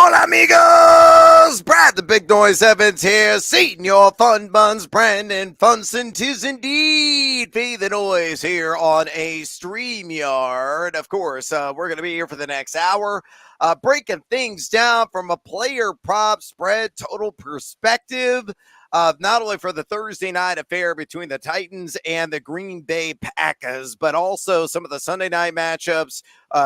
Hola, amigos! Brad the Big Noise Evans here, seating your fun buns, Brandon Funston. 'Tis indeed Be the Noise here on a StreamYard. Of course, we're going to be here for the next hour, breaking things down from a player prop spread total perspective. Not only for the Thursday night affair between the Titans and the Green Bay Packers, but also some of the Sunday night matchups,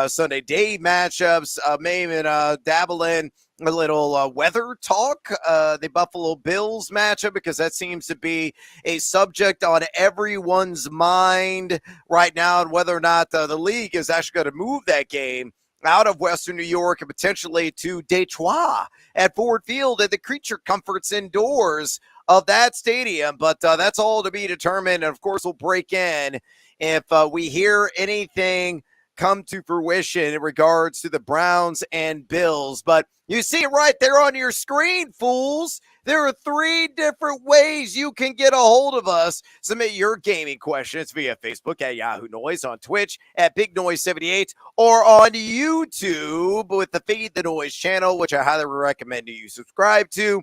Sunday day matchups, maybe dabble in a little weather talk, the Buffalo Bills matchup, because that seems to be a subject on everyone's mind right now, and whether or not the league is actually going to move that game out of Western New York and potentially to Detroit at Ford Field and the creature comforts indoors of that stadium. But that's all to be determined. And of course, we'll break in if we hear anything come to fruition in regards to the Browns and Bills. But you see it right there on your screen, fools. There are 3 different ways you can get a hold of us. Submit your gaming questions via Facebook at Yahoo Noise, on Twitch at Big Noise 78, or on YouTube with the Feed the Noise channel, which I highly recommend you subscribe to.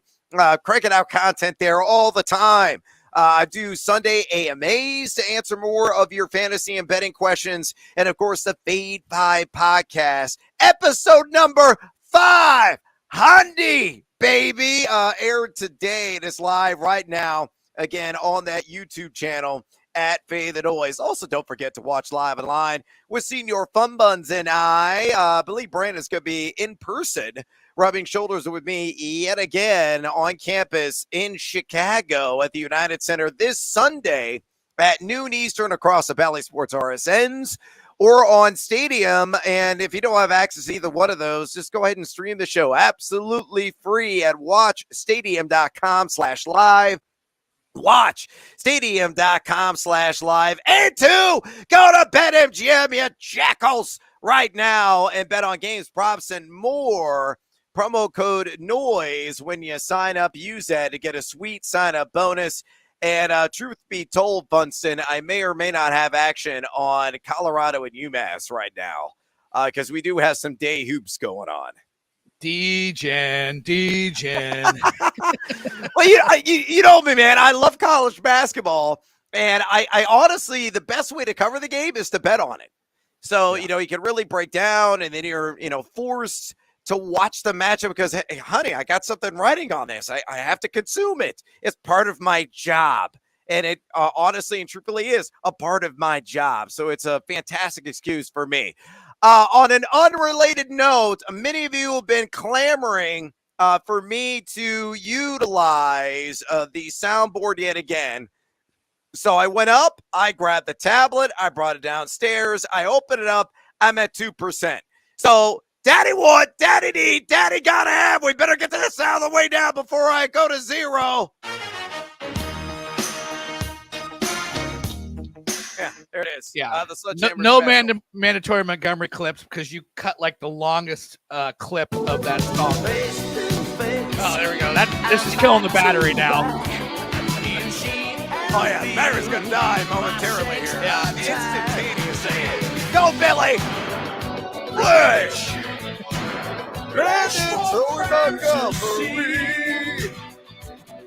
Cranking out content there all the time. I do Sunday AMAs to answer more of your fantasy and betting questions. And, of course, the Fade 5 podcast, episode number 500, baby, aired today. It is live right now, again, on that YouTube channel at Fade the Noise. Also, don't forget to watch live online with Senior Fun Buns and I believe Brandon's going to be in person, rubbing shoulders with me yet again on campus in Chicago at the United Center this Sunday at noon Eastern across the Valley Sports RSNs or on Stadium. And if you don't have access to either one of those, just go ahead and stream the show absolutely free at watchstadium.com/live. Watch stadium.com/live. And 2, go to BetMGM, you jackals, right now and bet on games, props, and more. Promo code NOISE when you sign up. Use that to get a sweet sign-up bonus. And truth be told, Funston, I may or may not have action on Colorado and UMass right now because we do have some day hoops going on. D-Gen. Well, you know me, man. I love college basketball. And I honestly, the best way to cover the game is to bet on it. So, you can really break down, and then you're, forced to watch the matchup because, hey, honey, I got something writing on this. I have to consume it. It's part of my job. And it honestly and truthfully is a part of my job. So it's a fantastic excuse for me. On an unrelated note, many of you have been clamoring for me to utilize the soundboard yet again. So I went up, I grabbed the tablet, I brought it downstairs, I opened it up, I'm at 2%. So Daddy want, Daddy need, Daddy gotta have. We better get this out of the way now before I go to 0. Yeah, there it is. Yeah. No mandatory Montgomery clips because you cut like the longest clip of that song. Oh, there we go. This is killing the battery now. Oh, yeah. The battery's going to die momentarily here. Yeah. Instantaneously. Go, Billy! Rich!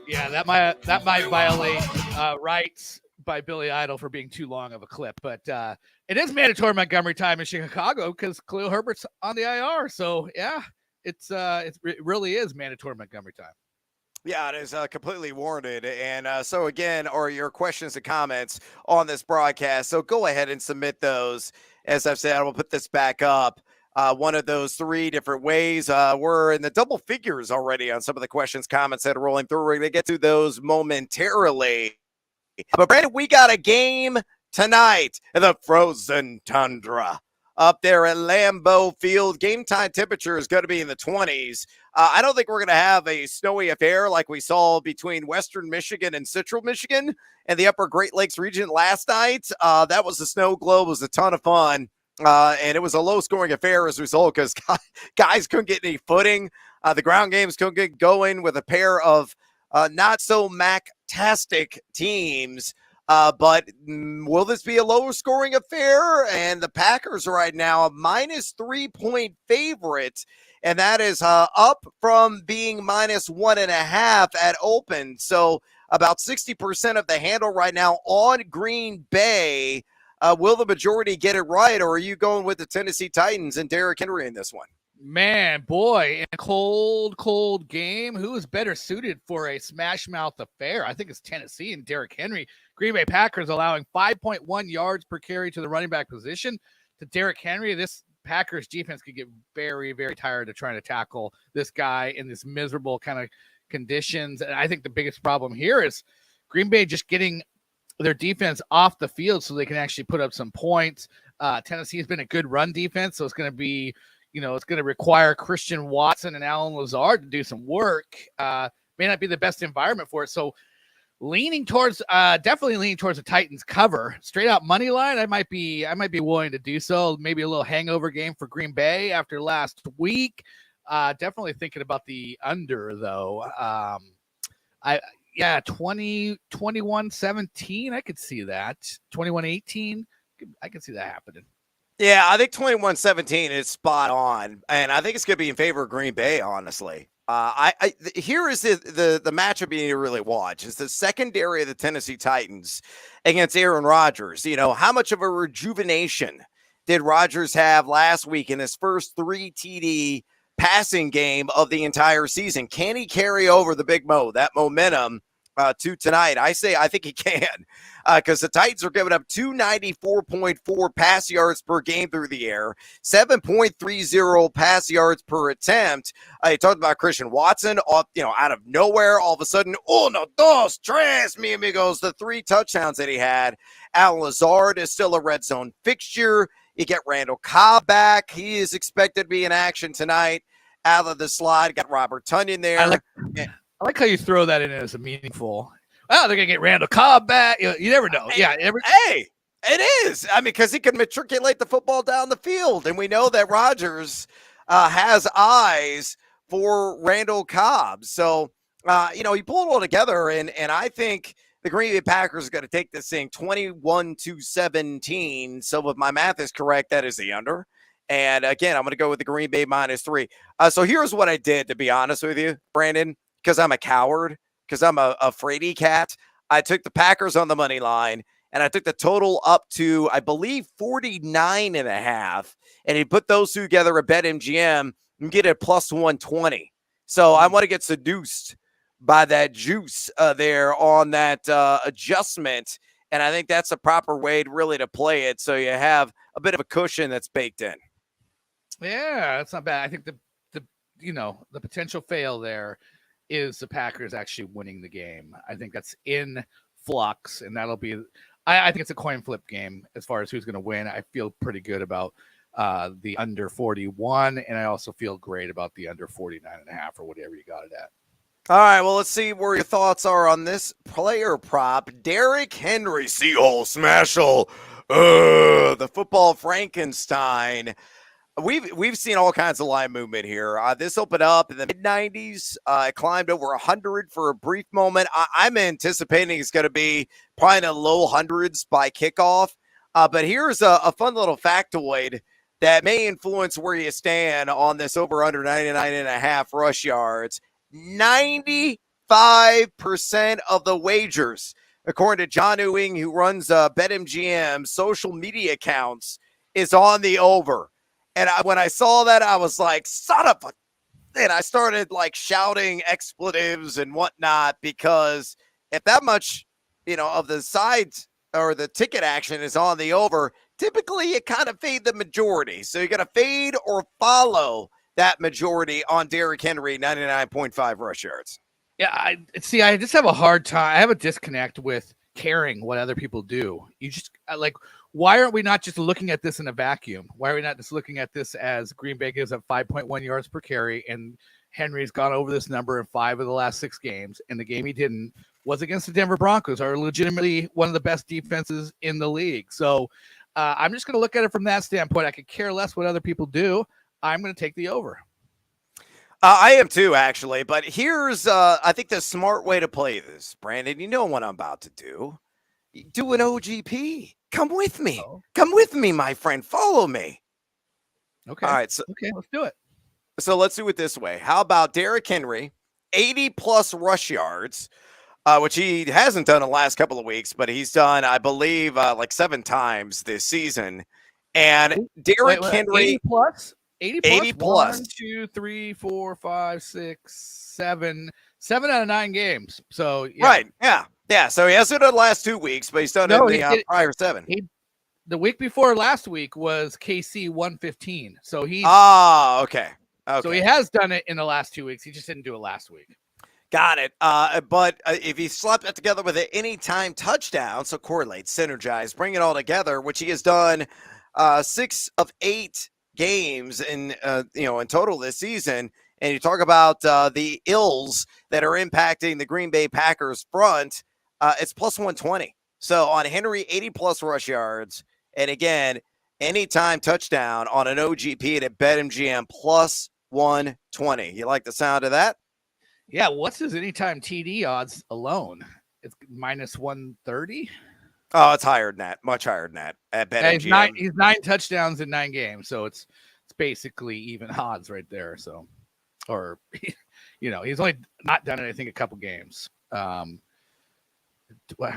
Yeah, that might violate rights by Billy Idol for being too long of a clip, but it is mandatory Montgomery time in Chicago because Khalil Herbert's on the IR. So yeah, it really is mandatory Montgomery time. Yeah, it is completely warranted. And so again, are your questions and comments on this broadcast. So go ahead and submit those. As I've said, I will put this back up. One of those 3 different ways. We're in the double figures already on some of the questions, comments that are rolling through. We're going to get to those momentarily. But Brandon, we got a game tonight in the frozen tundra up there at Lambeau Field. Game time temperature is going to be in the 20s. I don't think we're going to have a snowy affair like we saw between Western Michigan and Central Michigan and the Upper Great Lakes region last night. That was a snow globe. It was a ton of fun. And it was a low-scoring affair as a result because guys couldn't get any footing. The ground games couldn't get going with a pair of not-so-mac-tastic teams But will this be a lower scoring affair? And the Packers are right now a minus 3-point favorite. And that is up from being minus 1.5 at open. So about 60% of the handle right now on Green Bay. Will the majority get it right, or are you going with the Tennessee Titans and Derrick Henry in this one? Man, boy, in a cold game, who is better suited for a smash mouth affair? I think it's Tennessee and Derrick Henry. Green Bay Packers allowing 5.1 yards per carry to the running back position to Derrick Henry. This Packers defense could get very, very tired of trying to tackle this guy in this miserable kind of conditions. And I think the biggest problem here is Green Bay just getting their defense off the field so they can actually put up some points. Tennessee has been a good run defense, so it's going to be, it's going to require Christian Watson and Alan Lazard to do some work. May not be the best environment for it. So definitely leaning towards the Titans cover. Straight out money line, I might be willing to do so. Maybe a little hangover game for Green Bay after last week. Definitely thinking about the under though. 21-17. I could see that. 21-18. I could see that happening. Yeah, I think 21-17 is spot on, and I think it's going to be in favor of Green Bay, honestly. Here is the matchup you need to really watch. It's the secondary of the Tennessee Titans against Aaron Rodgers. How much of a rejuvenation did Rodgers have last week in his first 3 TD passing game of the entire season? Can he carry over the Big Mo, that momentum, to tonight? I think he can, because the Titans are giving up 294.4 pass yards per game through the air, 7.30 pass yards per attempt. You talked about Christian Watson, out of nowhere, all of a sudden, 1, 2, 3, mi amigos, the 3 touchdowns that he had. Alan Lazard is still a red zone fixture. You get Randall Cobb back. He is expected to be in action tonight out of the slot. Got Robert Tonyan there. I like how you throw that in as a meaningful. Well, they're going to get Randall Cobb back. You never know. Hey, it is. I mean, because he can matriculate the football down the field. And we know that Rodgers has eyes for Randall Cobb. So, you pull it all together. And I think the Green Bay Packers are going to take this thing 21-17. So if my math is correct, that is the under. And again, I'm going to go with the Green Bay -3. So here's what I did, to be honest with you, Brandon, because I'm a coward, because I'm a fraidy cat. I took the Packers on the money line, and I took the total up to, I believe, 49.5. And you put those two together at BetMGM, you get it plus 120. So I want to get seduced by that juice there on that adjustment. And I think that's a proper way to play it. So you have a bit of a cushion that's baked in. Yeah, that's not bad. I think the potential fail there is the Packers actually winning the game. I think that's in flux, and that'll be, I think it's a coin flip game as far as who's going to win. I feel pretty good about the under 41, and I also feel great about the under 49.5 or whatever you got it at. All right, well, let's see where your thoughts are on this player prop. Derrick Henry, Seahole Smashel, the football Frankenstein. We've seen all kinds of line movement here. This opened up in the mid-90s. It climbed over 100 for a brief moment. I'm anticipating it's going to be probably in the low hundreds by kickoff. But here's a fun little factoid that may influence where you stand on this over-under 99.5 rush yards. 95% of the wagers, according to John Ewing, who runs BetMGM social media accounts, is on the over. And when I saw that, I was like, son of a... And I started shouting expletives and whatnot, because if that much, of the sides or the ticket action is on the over, typically you kind of fade the majority. So you got to fade or follow that majority on Derrick Henry, 99.5 rush yards. Yeah, I just have a hard time. I have a disconnect with caring what other people do. You just why aren't we not just looking at this in a vacuum? Why are we not just looking at this as Green Bay gives up 5.1 yards per carry, and Henry's gone over this number in 5 of the last 6 games, and the game he didn't was against the Denver Broncos, are legitimately one of the best defenses in the league. So I'm just going to look at it from that standpoint. I could care less what other people do. I'm going to take the over. I am too, actually. But here's, I think, the smart way to play this, Brandon. You know what I'm about to do. do an OGP. Come with me. Oh. Come with me, my friend. Follow me. Okay. All right. Okay, let's do it. So let's do it this way. How about Derrick Henry, 80 plus rush yards, which he hasn't done in the last couple of weeks, but he's done, I believe, like 7 times this season. And Derrick Henry, 80 plus, 80 plus, 80 plus. 1, 2, 3, 4, 5, 6, 7 out of 9 games. So yeah. Right. Yeah. So he hasn't done the last 2 weeks, but he's done it in the prior 7. The week before last week was KC 115. So he's okay. So he has done it in the last 2 weeks. He just didn't do it last week. Got it. But if he slapped that together with an anytime touchdown, so correlate, synergize, bring it all together, which he has done 6 of 8 games in total this season. And you talk about the ills that are impacting the Green Bay Packers front, it's plus 120. So on Henry, 80 plus rush yards. And again, anytime touchdown on an OGP at BetMGM plus 120. You like the sound of that? Yeah. What's his anytime TD odds alone? It's minus 130. Oh, it's higher than that. Much higher than that at BetMGM. He's 9 touchdowns in 9 games. So it's basically even odds right there. So, or, he's only not done it, I think, a couple games. How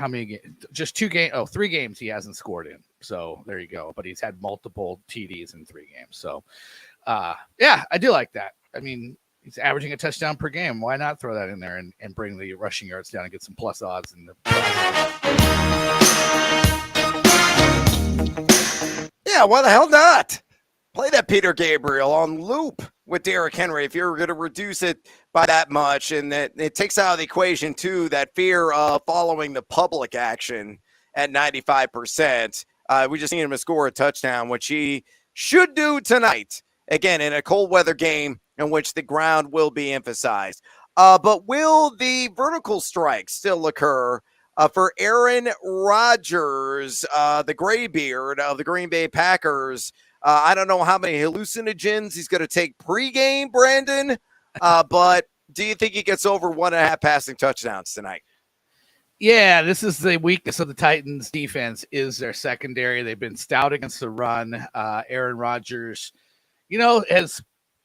many games? Just 2 games. Oh, 3 games he hasn't scored in. So there you go. But he's had multiple TDs in 3 games. So, yeah, I do like that. I mean, he's averaging a touchdown per game. Why not throw that in there and bring the rushing yards down and get some plus odds? Yeah, why the hell not? Play that Peter Gabriel on loop with Derrick Henry if you're going to reduce it by that much. And that it takes out of the equation, too, that fear of following the public action at 95%. We just need him to score a touchdown, which he should do tonight. Again, in a cold weather game in which the ground will be emphasized. But will the vertical strike still occur for Aaron Rodgers, the graybeard of the Green Bay Packers? I don't know how many hallucinogens he's going to take pregame, Brandon, but do you think he gets over 1.5 passing touchdowns tonight? Yeah, this is the weakness of the Titans defense is their secondary. They've been stout against the run. Aaron Rodgers,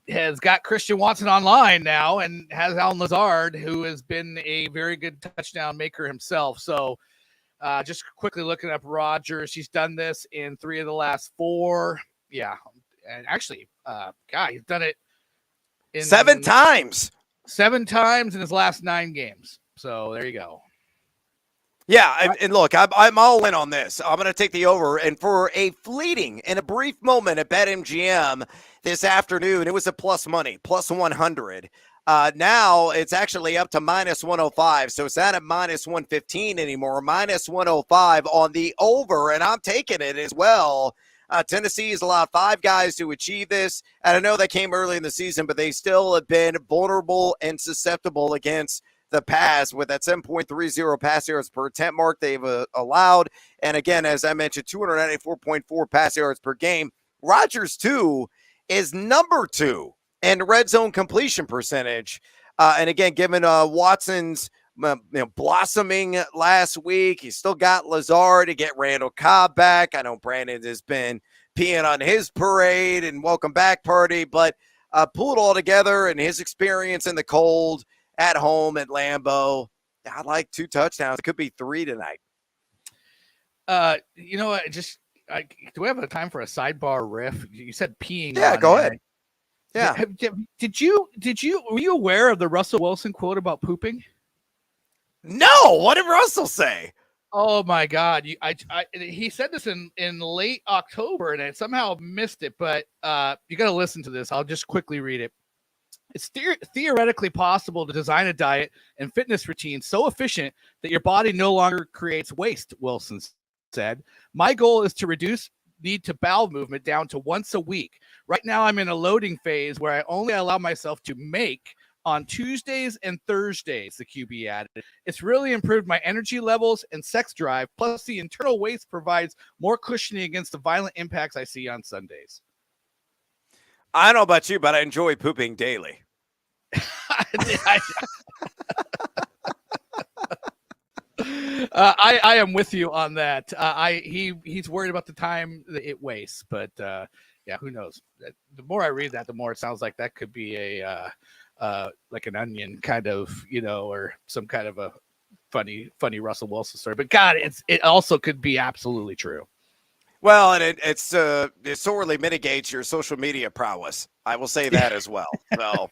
has got Christian Watson online now and has Allen Lazard, who has been a very good touchdown maker himself. So just quickly looking up Rodgers, he's done this in 3 of the last 4. Yeah. And actually, he's done it in 7 times. 7 times in his last 9 games. So there you go. Yeah, and look, I'm all in on this. I'm going to take the over, and for a fleeting and a brief moment at BetMGM this afternoon, it was a plus money, plus 100. Now it's actually up to minus 105, so it's not at minus 115 anymore, minus 105 on the over, and I'm taking it as well. Tennessee has allowed 5 guys to achieve this, and I know that came early in the season, but they still have been vulnerable and susceptible against the pass with that 7.30 pass yards per attempt mark they've allowed. And again, as I mentioned, 294.4 pass yards per game. Rodgers, too, is number 2 in red zone completion percentage. And again, given Watson's blossoming last week, he's still got Lazard to get Randall Cobb back. I know Brandon has been peeing on his parade and welcome back party, but pull it all together and his experience in the cold at home at Lambeau, I'd like 2 touchdowns. It could be 3 tonight. You know what? Do we have a time for a sidebar riff? You said peeing. Yeah, go ahead. Yeah. Were you aware of the Russell Wilson quote about pooping? No. What did Russell say? Oh my God. He said this in late October and I somehow missed it, but you got to listen to this. I'll just quickly read it. It's theoretically possible to design a diet and fitness routine so efficient that your body no longer creates waste, Wilson said. My goal is to reduce need to bowel movement down to once a week. Right now, I'm in a loading phase where I only allow myself to make on Tuesdays and Thursdays, the QB added. It's really improved my energy levels and sex drive. Plus, the internal waste provides more cushioning against the violent impacts I see on Sundays. I don't know about you, but I enjoy pooping daily. I am with you on that. He's worried about the time that it wastes, but yeah, who knows? The more I read that, the more it sounds like that could be a like an Onion kind of, or some kind of a funny Russell Wilson story. But God, it also could be absolutely true. Well, and it sorely mitigates your social media prowess. I will say that as well. So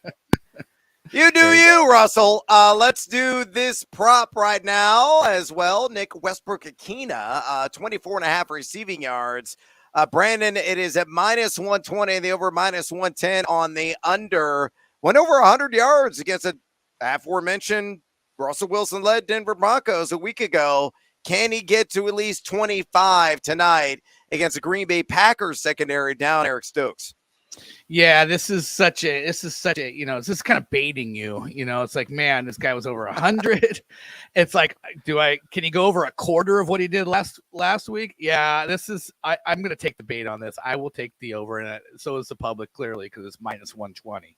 you do you, Russell. Let's do this prop right now as well. Nick Westbrook-Akina, 24.5 receiving yards. Brandon, it is at minus 120, the over minus 110 on the under. Went over 100 yards against a aforementioned Russell Wilson-led Denver Broncos a week ago. Can he get to at least 25 tonight against the Green Bay Packers secondary down Eric Stokes? Yeah, this is this is kind of baiting you. It's like, man, this guy was over 100. It's like, can he go over a quarter of what he did last week? Yeah, I'm going to take the bait on this. I will take the over, and so is the public, clearly, because it's minus 120.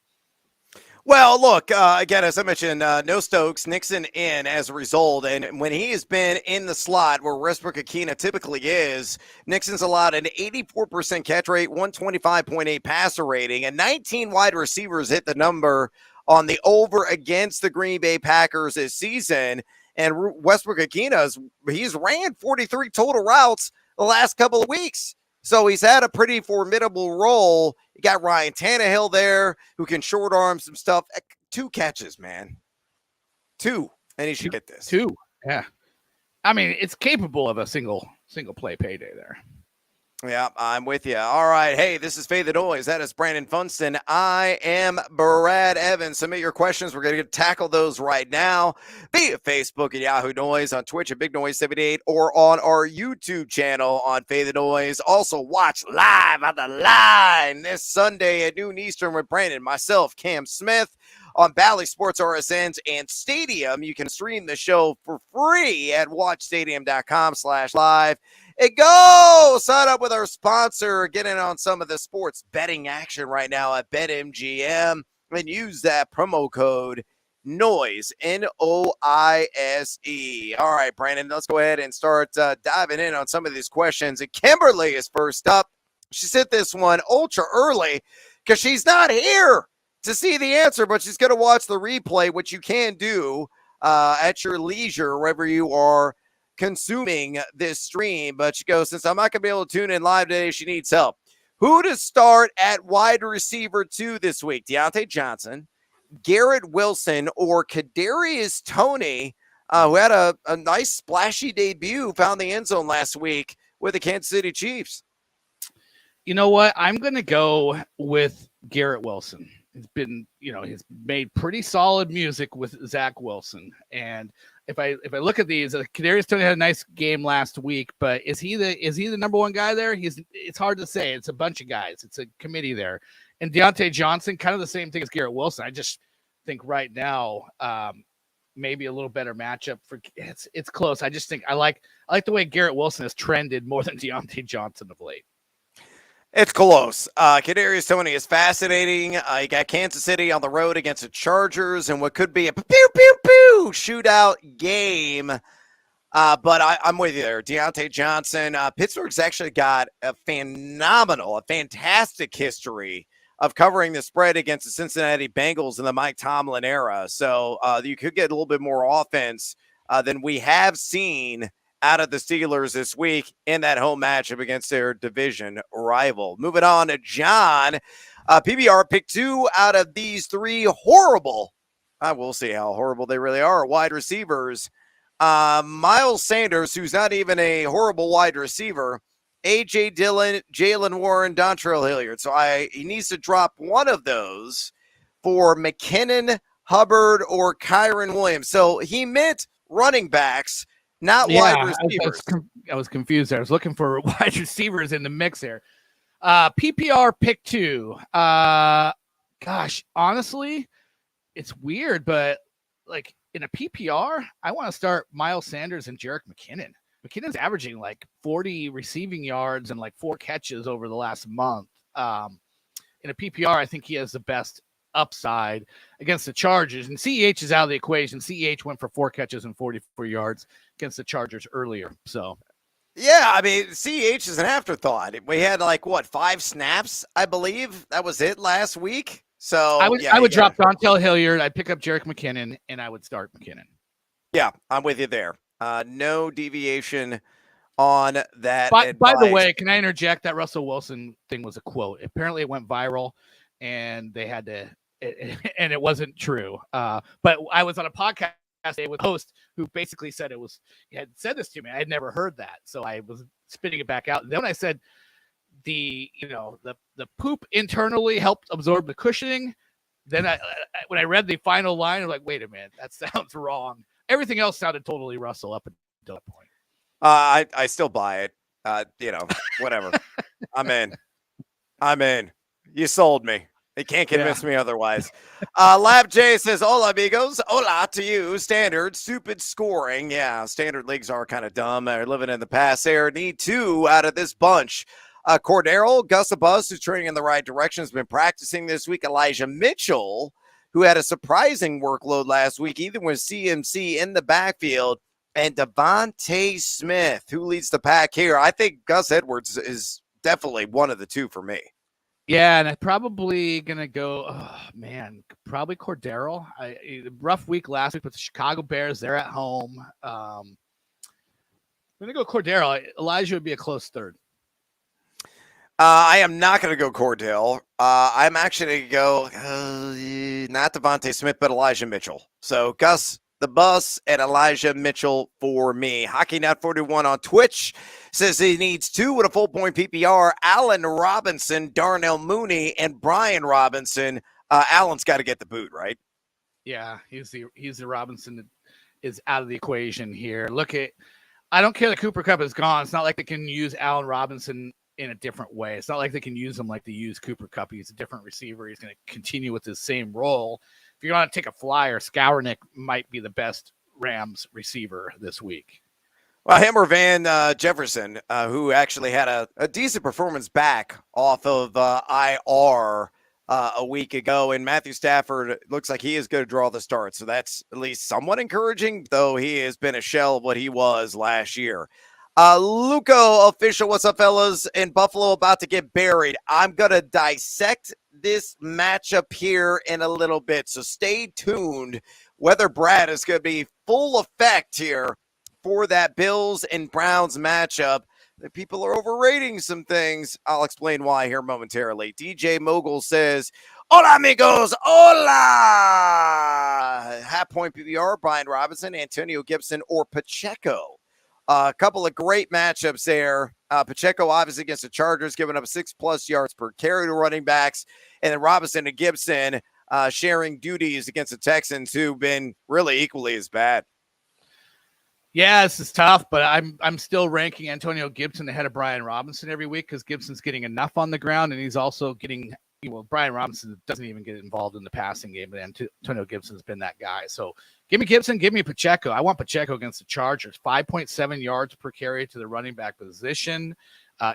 Well, look, again, as I mentioned, no Stokes, Nixon in as a result. And when he has been in the slot where Westbrook-Akina typically is, Nixon's allowed an 84% catch rate, 125.8 passer rating, and 19 wide receivers hit the number on the over against the Green Bay Packers this season. And Westbrook-Akina, he's ran 43 total routes the last couple of weeks. So he's had a pretty formidable role. You got Ryan Tannehill there who can short arm some stuff. 2 catches, man. 2. And he should get this. 2. Yeah. I mean, it's capable of a single play payday there. Yeah, I'm with you. All right. Hey, this is Fade the Noise. That is Brandon Funston. I am Brad Evans. Submit your questions. We're going to tackle those right now via Facebook at Yahoo Noise, on Twitch at Big Noise 78, or on our YouTube channel on Fade the Noise. Also, watch live on the line this Sunday at noon Eastern with Brandon, myself, Cam Smith, on Bally Sports RSNs and Stadium. You can stream the show for free at watchstadium.com/live. And go sign up with our sponsor, get in on some of the sports betting action right now at BetMGM, and use that promo code NOISE, NOISE. All right, Brandon, let's go ahead and start diving in on some of these questions. And Kimberly is first up. She sent this one ultra early because she's not here to see the answer, but she's going to watch the replay, which you can do at your leisure, wherever you are consuming this stream. But she goes, since I'm not going to be able to tune in live today, she needs help. Who to start at wide receiver 2 this week? Deontay Johnson, Garrett Wilson, or Kadarius Toney, who had a nice splashy debut, found the end zone last week with the Kansas City Chiefs? You know what? I'm going to go with Garrett Wilson. He's been, he's made pretty solid music with Zach Wilson. And if I look at these, Kadarius Toney had a nice game last week, but is he the number one guy there? It's hard to say. It's a bunch of guys. It's a committee there. And Deontay Johnson, kind of the same thing as Garrett Wilson. I just think right now, maybe a little better matchup for it's close. I just think I like the way Garrett Wilson has trended more than Deontay Johnson of late. It's close. Kadarius Toney is fascinating. You got Kansas City on the road against the Chargers and what could be a pew-pew-pew shootout game. But I'm with you there. Deontay Johnson. Pittsburgh's actually got a fantastic history of covering the spread against the Cincinnati Bengals in the Mike Tomlin era. So you could get a little bit more offense than we have seen out of the Steelers this week in that home matchup against their division rival. Moving on to John. PBR pick 2 out of these 3 horrible, I will see how horrible they really are, wide receivers. Miles Sanders, who's not even a horrible wide receiver, A.J. Dillon, Jalen Warren, Dontrell Hilliard. So he needs to drop one of those for McKinnon, Hubbard, or Kyron Williams. So he meant running backs, not wide receivers. I was confused there. I was looking for wide receivers in the mix there. PPR pick 2. Gosh, honestly, it's weird, but like in a PPR, I want to start Miles Sanders and Jerick McKinnon. McKinnon's averaging like 40 receiving yards and like 4 catches over the last month. In a PPR, I think he has the best upside against the Chargers. And CEH is out of the equation. CEH went for 4 catches and 44 yards against the Chargers earlier. So, yeah, I mean, CEH is an afterthought. We had 5 snaps, I believe. That was it last week. So I would drop Dontel Hilliard. I'd pick up Jerick McKinnon, and I would start McKinnon. Yeah, I'm with you there. No deviation on that. By the way, can I interject? That Russell Wilson thing was a quote. Apparently, it went viral, and they had to, and it wasn't true. But I was on a podcast today with a host who basically said he had said this to me. I had never heard that, so I was spitting it back out. And then when I said the poop internally helped absorb the cushioning, then when I read the final line, I'm like, wait a minute, that sounds wrong. Everything else sounded totally Russell up until that point. I still buy it. Whatever. I'm in. You sold me. They can't convince me otherwise. Lab J says, hola, amigos. Hola to you. Standard, stupid scoring. Yeah, standard leagues are kind of dumb. They're living in the past there. Need 2 out of this bunch. Cordero, Gus Bus, who's training in the right direction, has been practicing this week. Elijah Mitchell, who had a surprising workload last week, even with CMC in the backfield. And Devontae Smith, who leads the pack here. I think Gus Edwards is definitely one of the 2 for me. Yeah, and I'm probably going to go, probably Cordero. Rough week last week with the Chicago Bears. They're at home. I'm going to go Cordero. Elijah would be a close third. I am not going to go Cordell. I'm actually going to go not Devontae Smith, but Elijah Mitchell. So Gus the Bus and Elijah Mitchell for me. HockeyNet41 on Twitch says he needs 2 with a full point PPR. Allen Robinson, Darnell Mooney, and Brian Robinson. Allen's got to get the boot, right? Yeah, he's the Robinson that is out of the equation here. I don't care that Cooper Kupp is gone. It's not like they can use Allen Robinson in a different way. It's not like they can use him like they use Cooper Kupp. He's a different receiver. He's going to continue with his same role. If you want to take a flyer, Skowronek might be the best Rams receiver this week. Well, him or Van Jefferson, who actually had a decent performance back off of IR a week ago. And Matthew Stafford looks like he is going to draw the start. So that's at least somewhat encouraging, though he has been a shell of what he was last year. Luco official, what's up, fellas? In Buffalo about to get buried. I'm going to dissect this matchup here in a little bit, so stay tuned. Whether Brad is going to be full effect here for that Bills and Browns matchup. The people are overrating some things. I'll explain why here momentarily. DJ Mogul says, hola, amigos. Hola. Half point PPR, Brian Robinson, Antonio Gibson, or Pacheco. A couple of great matchups there. Pacheco, obviously, against the Chargers, giving up 6+ yards per carry to running backs. And then Robinson and Gibson sharing duties against the Texans, who've been really equally as bad. Yeah, this is tough, but I'm still ranking Antonio Gibson ahead of Brian Robinson every week because Gibson's getting enough on the ground, and he's also getting Brian Robinson doesn't even get involved in the passing game, but Antonio Gibson's been that guy. So give me Gibson, give me Pacheco. I want Pacheco against the Chargers. 5.7 yards per carry to the running back position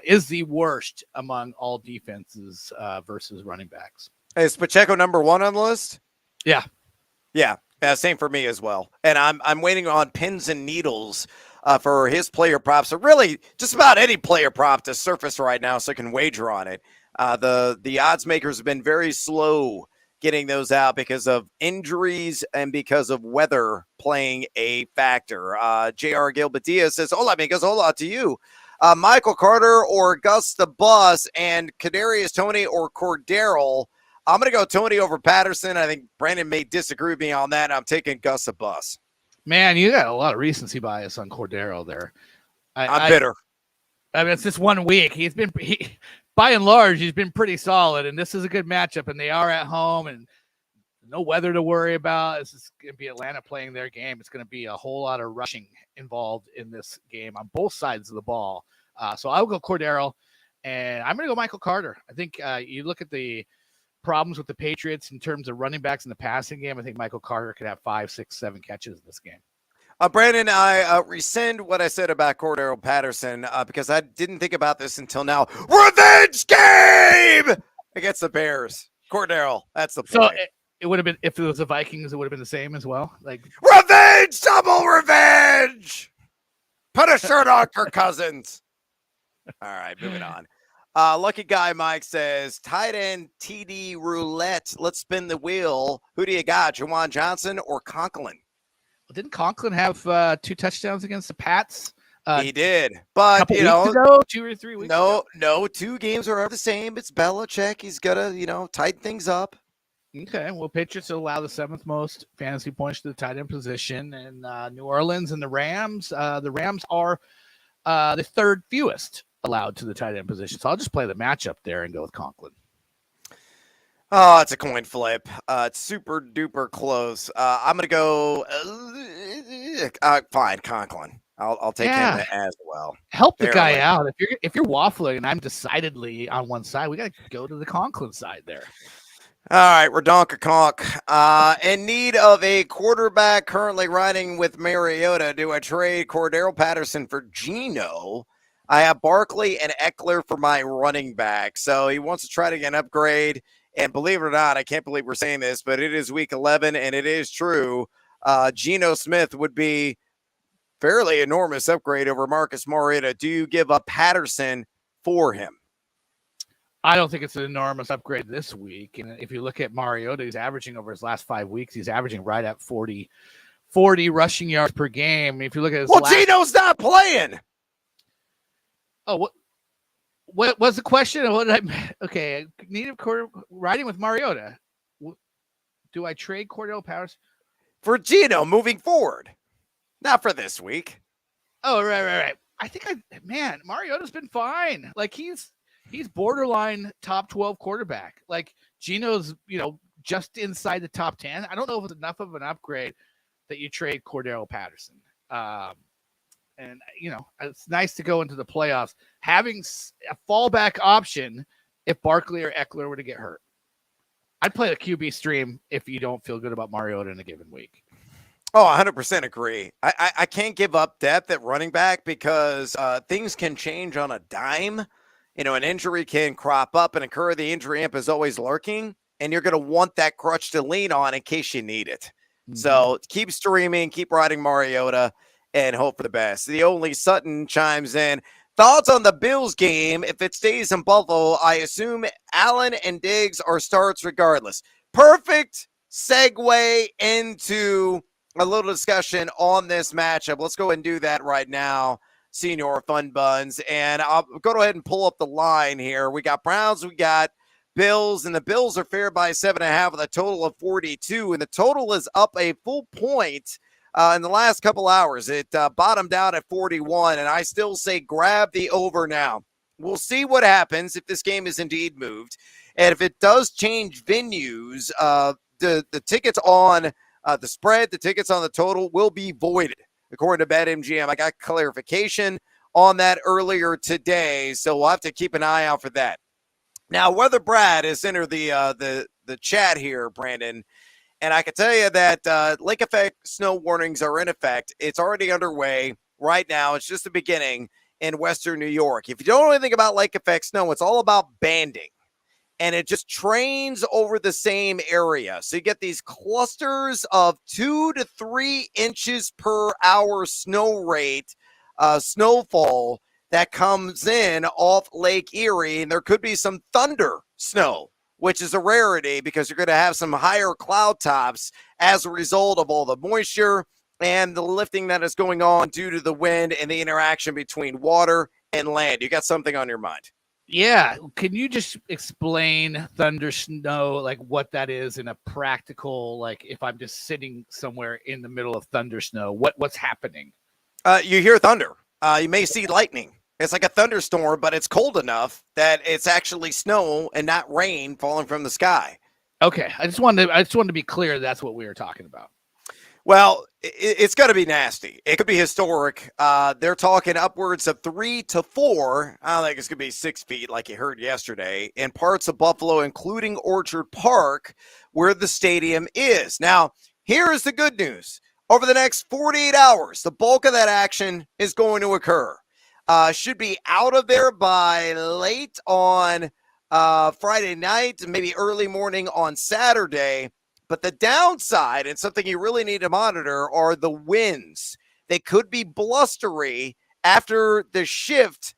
is the worst among all defenses versus running backs. Is Pacheco number 1 on the list? Yeah. Yeah, same for me as well. And I'm waiting on pins and needles for his player props, or really just about any player prop to surface right now so I can wager on it. The odds makers have been very slow getting those out because of injuries and because of weather playing a factor. J.R. Gilbadia says, hola, amigos, hola to you. Michael Carter or Gus the Bus, and Kadarius Toney or Cordero. I'm going to go Toney over Patterson. I think Brandon may disagree with me on that. I'm taking Gus the Bus. Man, you got a lot of recency bias on Cordero there. I'm bitter. I mean, it's just 1 week. By and large, he's been pretty solid, and this is a good matchup, and they are at home, and no weather to worry about. This is going to be Atlanta playing their game. It's going to be a whole lot of rushing involved in this game on both sides of the ball. So I'll go Cordero, and I'm going to go Michael Carter. I think you look at the problems with the Patriots in terms of running backs in the passing game. I think Michael Carter could have 5, 6, 7 catches in this game. Brandon, I rescind what I said about Cordero Patterson because I didn't think about this until now. Revenge game against the Bears. Cordero. That's the So play. it would have been, if it was the Vikings, it would have been the same as well. Like Revenge! Double revenge! Put a shirt on Kirk Cousins. All right, moving on. Lucky Guy Mike says, tight end TD roulette. Let's spin the wheel. Who do you got, Juwan Johnson or Conklin? Well, didn't Conklin have 2 touchdowns against the Pats? He did, but couple you weeks know, ago, 2 or 3 weeks ago. No, 2 games are the same. It's Belichick. He's gotta, tighten things up. Okay, well, Patriots allow the 7th most fantasy points to the tight end position, and New Orleans and the Rams. The Rams are the 3rd fewest allowed to the tight end position. So I'll just play the matchup there and go with Conklin. Oh, it's a coin flip. It's super duper close. I'm gonna go. Fine, Conklin. I'll take him as well. Help the guy out. If you're waffling and I'm decidedly on one side, we got to go to the Conklin side there. All right, we're donk-a-conk. In need of a quarterback, currently riding with Mariota. Do I trade Cordero Patterson for Geno? I have Barkley and Eckler for my running back. So he wants to try to get an upgrade. And believe it or not, I can't believe we're saying this, but it is week 11, and it is true. Geno Smith would be fairly enormous upgrade over Marcus Mariota. Do you give up Patterson for him? I don't think it's an enormous upgrade this week. And if you look at Mariota, he's averaging over his last 5 weeks, he's averaging right at 40 rushing yards per game. If you look at his Geno's not playing. Oh, what was the question? What did okay, native quarter riding with Mariota. Do I trade Cordell Powers for Geno moving forward? Not for this week. Oh, right. I think Mariota's been fine. Like he's borderline top 12 quarterback. Like Geno's, just inside the top 10. I don't know if it's enough of an upgrade that you trade Cordero Patterson. And it's nice to go into the playoffs having a fallback option if Barkley or Eckler were to get hurt. I'd play the QB stream if you don't feel good about Mariota in a given week. Oh, 100% agree. I can't give up depth at running back because things can change on a dime. An injury can crop up and occur. The injury imp is always lurking, and you're going to want that crutch to lean on in case you need it. Mm-hmm. So keep streaming, keep riding Mariota, and hope for the best. The only Sutton chimes in. Thoughts on the Bills game? If it stays in Buffalo, I assume Allen and Diggs are starts regardless. Perfect segue into a little discussion on this matchup. Let's go ahead and do that right now, Senior Fun Buns. And I'll go ahead and pull up the line here. We got Browns, we got Bills, and the Bills are favored by 7.5 with a total of 42. And the total is up a full point in the last couple hours. It bottomed out at 41, and I still say grab the over now. We'll see what happens if this game is indeed moved. And if it does change venues, the tickets on the spread, the tickets on the total will be voided, according to BetMGM. I got clarification on that earlier today, so we'll have to keep an eye out for that. Now, Weather Brad has entered the chat here, Brandon, and I can tell you that lake effect snow warnings are in effect. It's already underway right now. It's just the beginning in Western New York. If you don't know anything about lake effect snow, it's all about banding. And it just trains over the same area. So you get these clusters of 2 to 3 inches per hour snow rate, snowfall that comes in off Lake Erie. And there could be some thunder snow, which is a rarity because you're going to have some higher cloud tops as a result of all the moisture and the lifting that is going on due to the wind and the interaction between water and land. You got something on your mind? Yeah. Can you just explain thunder snow, like what that is in a practical, like if I'm just sitting somewhere in the middle of thunder snow, what's happening? You hear thunder. You may see lightning. It's like a thunderstorm, but it's cold enough that it's actually snow and not rain falling from the sky. Okay. I just wanted to be clear. That's what we were talking about. Well, it's going to be nasty. It could be historic. They're talking upwards of 3 to 4. I don't think it's going to be 6 feet like you heard yesterday in parts of Buffalo, including Orchard Park, where the stadium is. Now, here is the good news. Over the next 48 hours, the bulk of that action is going to occur. Should be out of there by late on Friday night, maybe early morning on Saturday. But the downside, and something you really need to monitor, are the winds. They could be blustery after the shift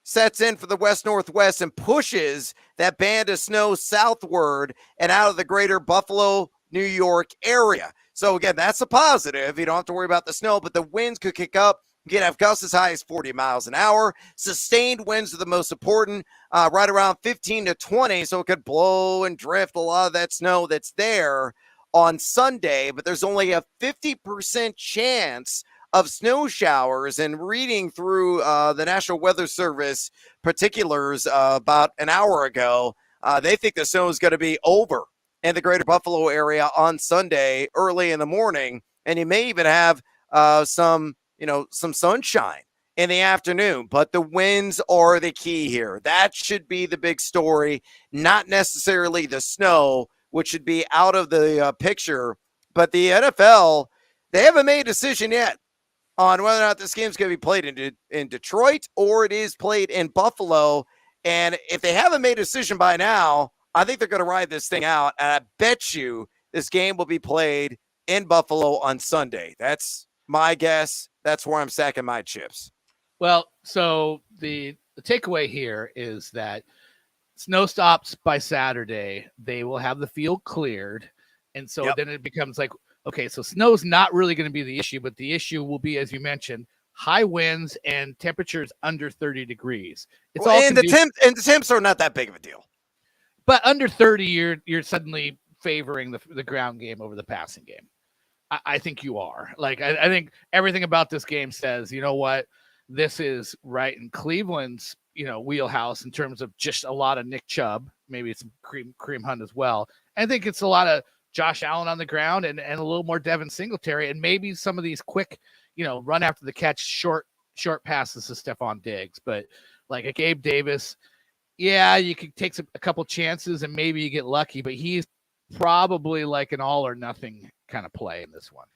sets in for the west-northwest and pushes that band of snow southward and out of the greater Buffalo, New York area. So again, that's a positive. You don't have to worry about the snow, but the winds could kick up. You can have gusts as high as 40 miles an hour. Sustained winds are the most important, right around 15 to 20. So it could blow and drift a lot of that snow that's there on Sunday, but there's only a 50% chance of snow showers. And reading through the National Weather Service particulars about an hour ago, they think the snow is going to be over in the greater Buffalo area on Sunday early in the morning. And you may even have some sunshine in the afternoon, but the winds are the key here. That should be the big story, not necessarily the snow, which should be out of the picture. But the NFL, they haven't made a decision yet on whether or not this game's going to be played in Detroit or it is played in Buffalo. And if they haven't made a decision by now, I think they're going to ride this thing out. And I bet you this game will be played in Buffalo on Sunday. That's my guess. That's where I'm stacking my chips. Well, so the takeaway here is that snow stops by Saturday. They will have the field cleared. And so then it becomes like, okay, so snow's not really going to be the issue, but the issue will be, as you mentioned, high winds and temperatures under 30 degrees. It's all and the temps are not that big of a deal. But under 30, you're suddenly favoring the ground game over the passing game. I think you are. Like, I think everything about this game says, you know what, this is right in Cleveland's, wheelhouse in terms of just a lot of Nick Chubb, maybe some Kareem Hunt as well. I think it's a lot of Josh Allen on the ground and a little more Devin Singletary, and maybe some of these quick, run after the catch, short passes to Stephon Diggs. But like a Gabe Davis, yeah, you could take a couple chances and maybe you get lucky, but he's probably like an all or nothing kind of play in this one.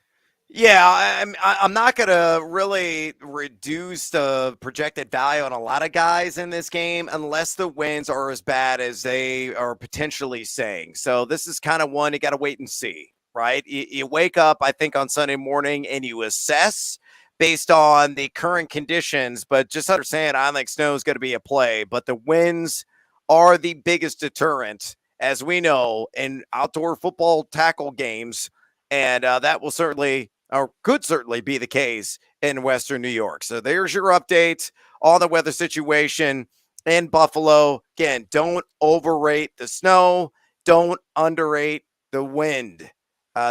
Yeah, I'm not going to really reduce the projected value on a lot of guys in this game unless the wins are as bad as they are potentially saying. So this is kind of one you got to wait and see, right? You wake up, I think, on Sunday morning and you assess based on the current conditions, but just understand I don't think snow is going to be a play, but the winds are the biggest deterrent, as we know, in outdoor football tackle games, and that will certainly or could certainly be the case in Western New York. So there's your update on the weather situation in Buffalo. Again, don't overrate the snow. Don't underrate the wind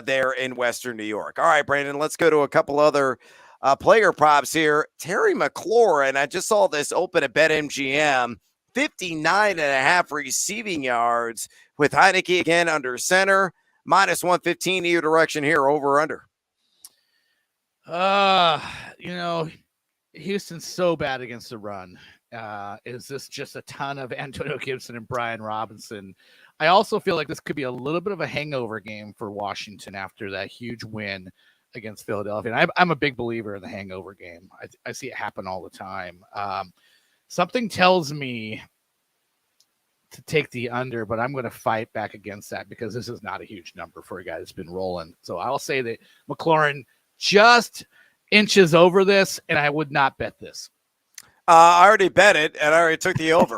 there in Western New York. All right, Brandon, let's go to a couple other player props here. Terry McLaurin, I just saw this open at BetMGM, 59.5 receiving yards with Heineke again under center, minus 115 either direction here, over under. Houston's so bad against the run. Is this just a ton of Antonio Gibson and Brian Robinson? I also feel like this could be a little bit of a hangover game for Washington after that huge win against Philadelphia. And I'm a big believer in the hangover game. I see it happen all the time. Something tells me to take the under, but I'm going to fight back against that because this is not a huge number for a guy that's been rolling. So I'll say that McLaurin just inches over this, and I would not bet this. I already bet it, and I already took the over.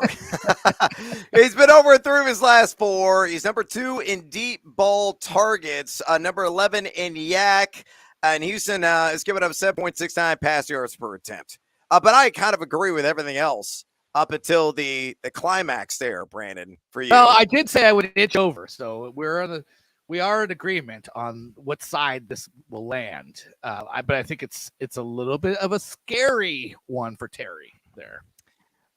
He's been over 3 of his last 4. He's number 2 in deep ball targets, number 11 in yak, and Houston is giving up 7.69 pass yards per attempt. But I kind of agree with everything else up until the climax there, Brandon, for you. Well, I did say I would inch over, so we are in agreement on what side this will land. But I think it's a little bit of a scary one for Terry there.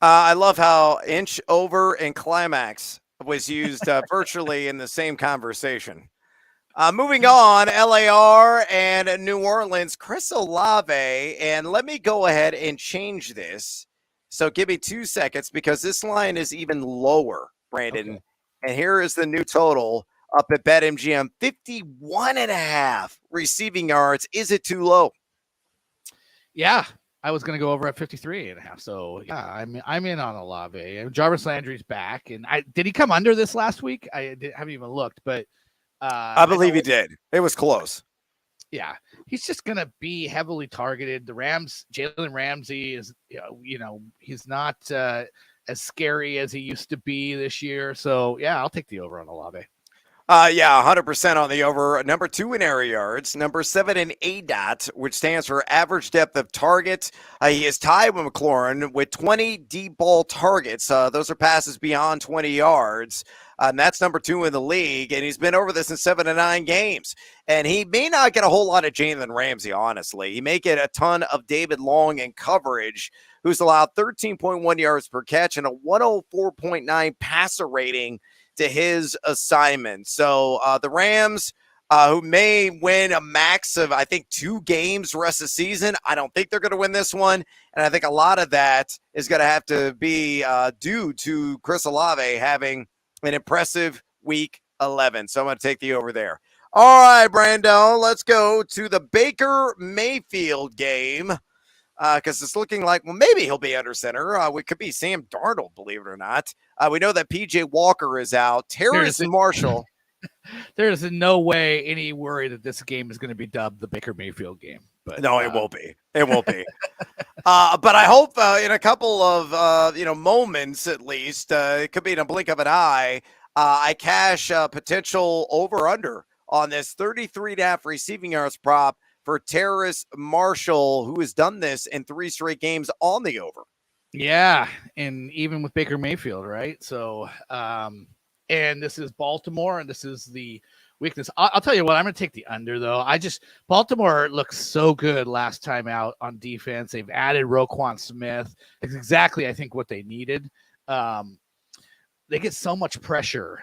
I love how inch over and climax was used virtually in the same conversation. Moving on, LAR and New Orleans, Chris Olave. And let me go ahead and change this. So give me 2 seconds because this line is even lower, Brandon. Okay. And here is the new total up at BetMGM, 51.5 receiving yards. Is it too low? Yeah, I was going to go over at 53.5. So yeah, I'm in on Olave. And Jarvis Landry's back, and did he come under this last week? Haven't even looked, but I believe he did. It was close. Yeah, he's just going to be heavily targeted. The Rams, Jalen Ramsey is, he's not as scary as he used to be this year. So yeah, I'll take the over on Olave. 100% on the over. Number 2 in air yards. Number 7 in ADOT, which stands for average depth of target. He is tied with McLaurin with 20 deep ball targets. Those are passes beyond 20 yards. And that's number 2 in the league. And he's been over this in 7 to 9 games. And he may not get a whole lot of Jalen Ramsey, honestly. He may get a ton of David Long in coverage, who's allowed 13.1 yards per catch and a 104.9 passer rating to his assignment. So the Rams, who may win a max of, I think, 2 games the rest of the season, I don't think they're going to win this one. And I think a lot of that is going to have to be due to Chris Olave having an impressive week 11. So I'm going to take the over there. All right, Brando, let's go to the Baker Mayfield game. Because it's looking like, well, maybe he'll be under center. It could be Sam Darnold, believe it or not. We know that P.J. Walker is out. Terrace Marshall. There's no way any worry that this game is going to be dubbed the Baker Mayfield game. But no, it won't be. It won't be. But I hope in a couple of moments at least, it could be in a blink of an eye, I cash potential over-under on this 33.5 receiving yards prop for Terrace Marshall, who has done this in 3 straight games on the over. Yeah, and even with Baker Mayfield, right? So, and this is Baltimore, and this is the weakness. I'll tell you what, I'm going to take the under, though. Baltimore looks so good last time out on defense. They've added Roquan Smith. It's exactly, I think, what they needed. They get so much pressure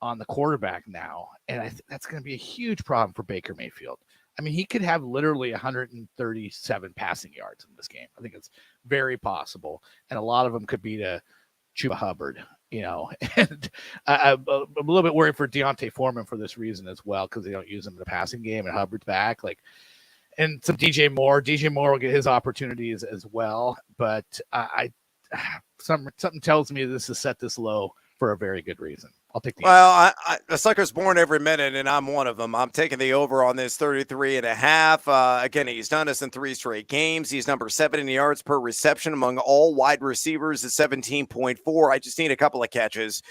on the quarterback now, and I think that's going to be a huge problem for Baker Mayfield. I mean, he could have literally 137 passing yards in this game. I think it's very possible. And a lot of them could be to Chuba Hubbard, And I'm a little bit worried for Deontay Foreman for this reason as well, because they don't use him in the passing game and Hubbard's back. And some DJ Moore. DJ Moore will get his opportunities as well. But something tells me this is set this low for a very good reason. I'll take the Well, the sucker's born every minute, and I'm one of them. I'm taking the over on this 33.5. Again, he's done this in 3 straight games. He's number 7 in yards per reception among all wide receivers at 17.4. I just need a couple of catches.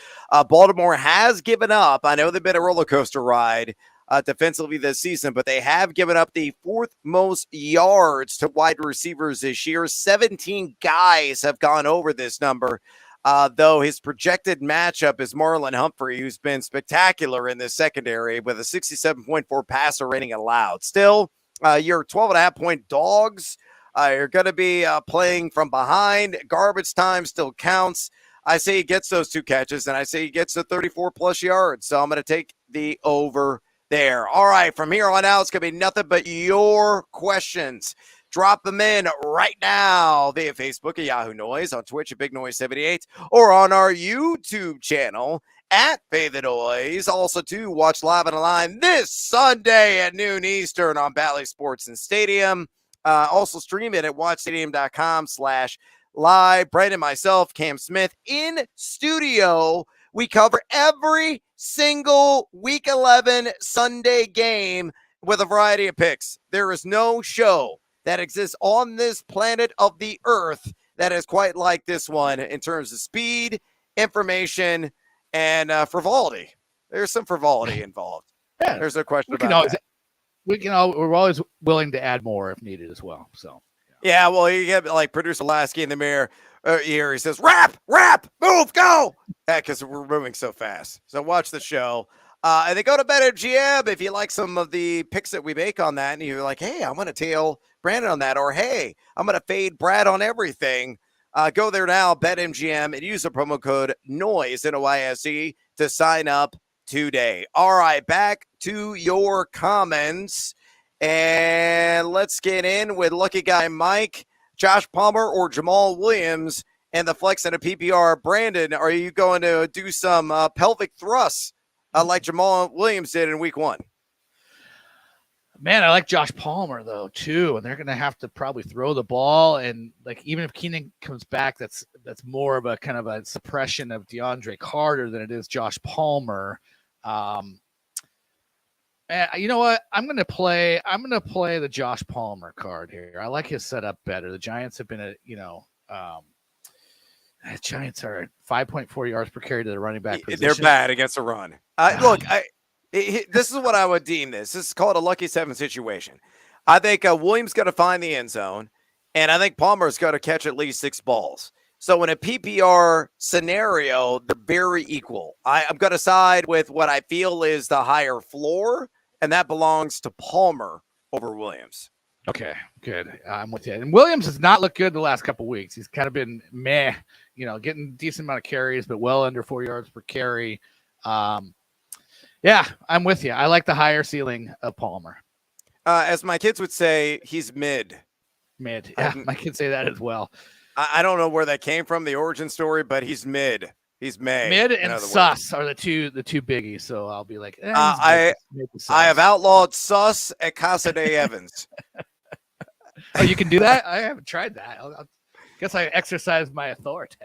Baltimore has given up. I know they've been a roller coaster ride defensively this season, but they have given up the 4th most yards to wide receivers this year. 17 guys have gone over this number. Though his projected matchup is Marlon Humphrey, who's been spectacular in this secondary with a 67.4 passer rating allowed. Still, your 12.5-point dogs. You're going to be playing from behind. Garbage time still counts. I say he gets those 2 catches, and I say he gets the 34-plus yards. So I'm going to take the over there. All right, from here on out, it's going to be nothing but your questions. Drop them in right now via Facebook at Yahoo Noise, on Twitch at Big Noise 78, or on our YouTube channel at Pay the Noise. Also, too, watch live on the line this Sunday at noon Eastern on Bally Sports and Stadium. Also, stream it at watchstadium.com/live. Brandon, myself, Cam Smith in studio. We cover every single Week 11 Sunday game with a variety of picks. There is no show that exists on this planet of the earth that is quite like this one in terms of speed, information, and frivolity. There's some frivolity involved. Yeah, there's no question about that. We're always willing to add more if needed as well. So yeah, well, you get like producer Lasky in the mirror here. He says, "Rap, move, go!" Because we're moving so fast. So watch the show. And then go to BetMGM if you like some of the picks that we make on that, and you're like, "Hey, I'm going to tail Brandon on that," or "Hey, I'm going to fade Brad on everything." Go there now, BetMGM, and use the promo code NOISE, NOISE, to sign up today. All right, back to your comments, and let's get in with Lucky Guy Mike, Josh Palmer, or Jamal Williams, and the flex and a PPR. Brandon, are you going to do some pelvic thrusts like Jamal Williams did in week 1? Man, I like Josh Palmer though too, and they're going to have to probably throw the ball. And like even if Keenan comes back, that's more of a kind of a suppression of DeAndre Carter than it is Josh Palmer. And you know what? I'm going to play the Josh Palmer card here. I like his setup better. The Giants have been the Giants are 5.4 yards per carry to the running back position. They're bad against the run. Look, this is what I would deem this. This is called a lucky seven situation. I think Williams got to find the end zone, and I think Palmer's got to catch at least 6 balls. So in a PPR scenario, they're very equal. I'm going to side with what I feel is the higher floor, and that belongs to Palmer over Williams. Okay, good. I'm with you. And Williams has not looked good the last couple of weeks. He's kind of been meh, getting a decent amount of carries, but well under 4 yards per carry. Yeah, I'm with you. I like the higher ceiling of Palmer. As my kids would say, he's mid. Mid. Yeah, my kids say that as well. I don't know where that came from, the origin story, but he's mid. He's mid and sus are the two biggies. So I'll be like, I have outlawed sus at Casa de Evans. Oh, you can do that? I haven't tried that. I guess I exercise my authority.